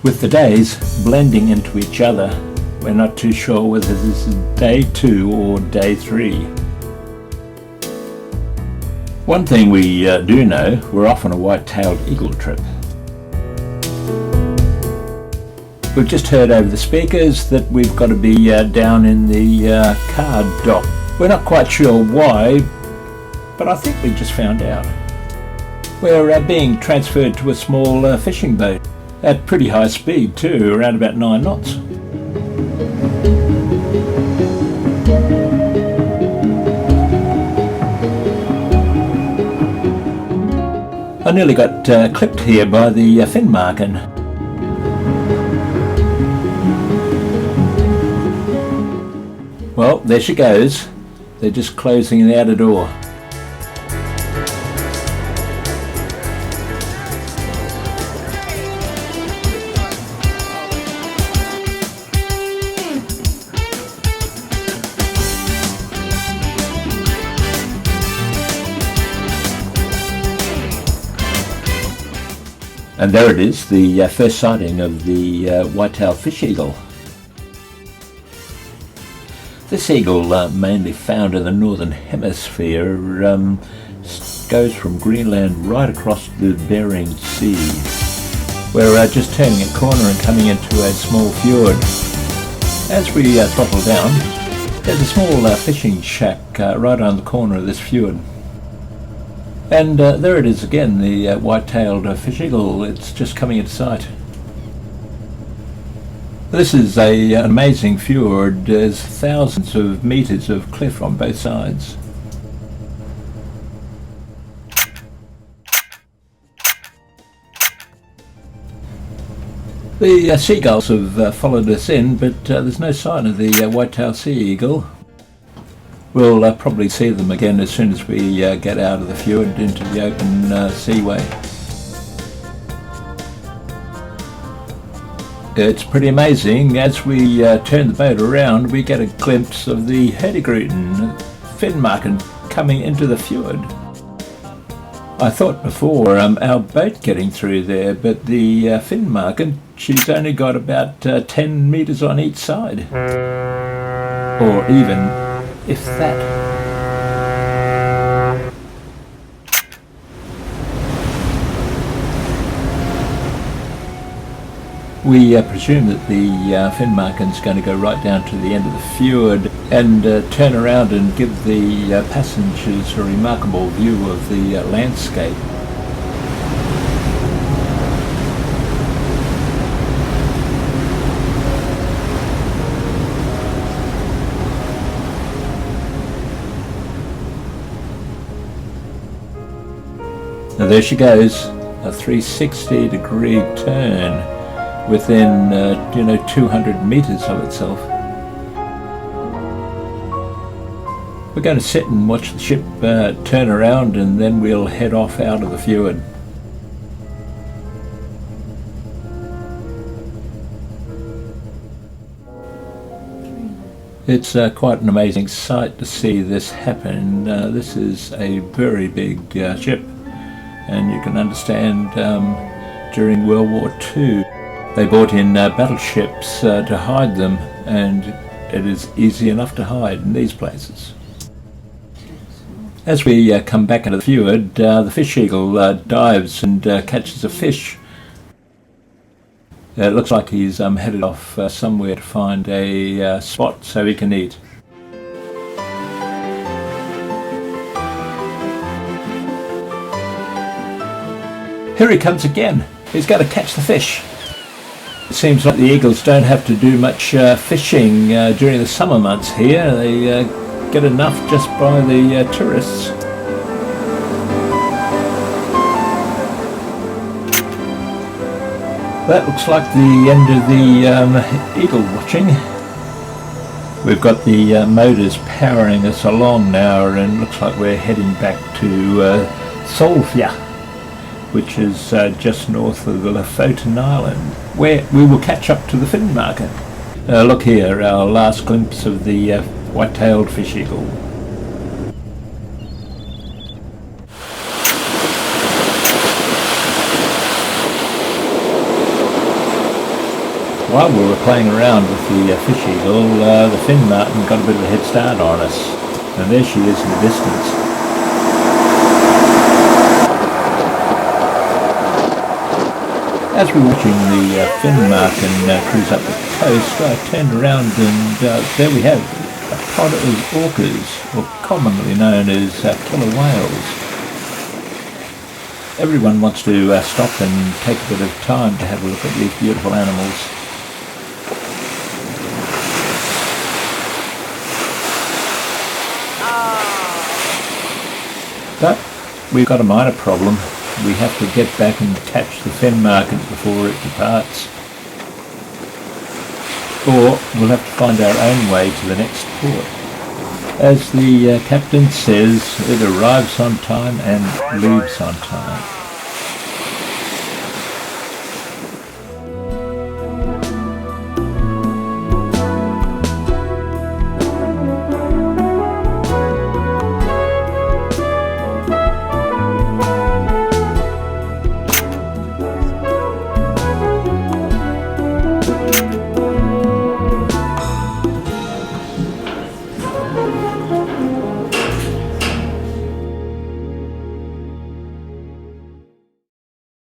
With the days blending into each other, we're not too sure whether this is day 2 or day 3. One thing we do know, we're off on a white-tailed eagle trip. We've just heard over the speakers that we've got to be down in the car dock. We're not quite sure why, but I think we just found out. We're being transferred to a small fishing boat at pretty high speed too, around about 9 knots. I nearly got clipped here by the fin marking. Well, there she goes. They're just closing the outer door. And there it is, the first sighting of the white-tailed fish eagle. This eagle, mainly found in the northern hemisphere, goes from Greenland right across the Bering Sea. We're just turning a corner and coming into a small fjord. As we throttle down, there's a small fishing shack right on the corner of this fjord. And there it is again, the white-tailed fish eagle. It's just coming into sight. This is an amazing fjord. There's thousands of metres of cliff on both sides. The seagulls have followed us in, but there's no sign of the white-tailed sea eagle. We'll probably see them again as soon as we get out of the fjord into the open seaway. It's pretty amazing. As we turn the boat around, we get a glimpse of the Hurtigruten fin marking coming into the fjord. I thought before our boat getting through there, but the fin marking, she's only got about 10 metres on each side, or even if that. We presume that the fin marking's going to go right down to the end of the fjord and turn around and give the passengers a remarkable view of the landscape. Now there she goes, a 360-degree turn within 200 metres of itself. We're going to sit and watch the ship turn around, and then we'll head off out of the fjord. It's quite an amazing sight to see this happen. This is a very big ship. And you can understand during World War II they brought in battleships to hide them, and it is easy enough to hide in these places. As we come back into the fjord, the fish eagle dives and catches a fish. It looks like he's headed off somewhere to find a spot so he can eat. Here he comes again. He's got to catch the fish. It seems like the eagles don't have to do much fishing during the summer months here. They get enough just by the tourists. That looks like the end of the eagle watching. We've got the motors powering us along now, and looks like we're heading back to Solfjord, which is just north of the Lofoten Island, where we will catch up to the fin marking. Look here, our last glimpse of the white-tailed fish eagle. While we were playing around with the fish eagle, the fin martin got a bit of a head start on us, and there she is in the distance. As we were watching the fin martin cruise up the coast, I turned around and there we have a pod of orcas, or commonly known as killer whales. Everyone wants to stop and take a bit of time to have a look at these beautiful animals. But we've got a minor problem. We have to get back and catch the fin martin before it departs. Or we'll have to find our own way to the next port. As the captain says, it arrives on time and leaves on time.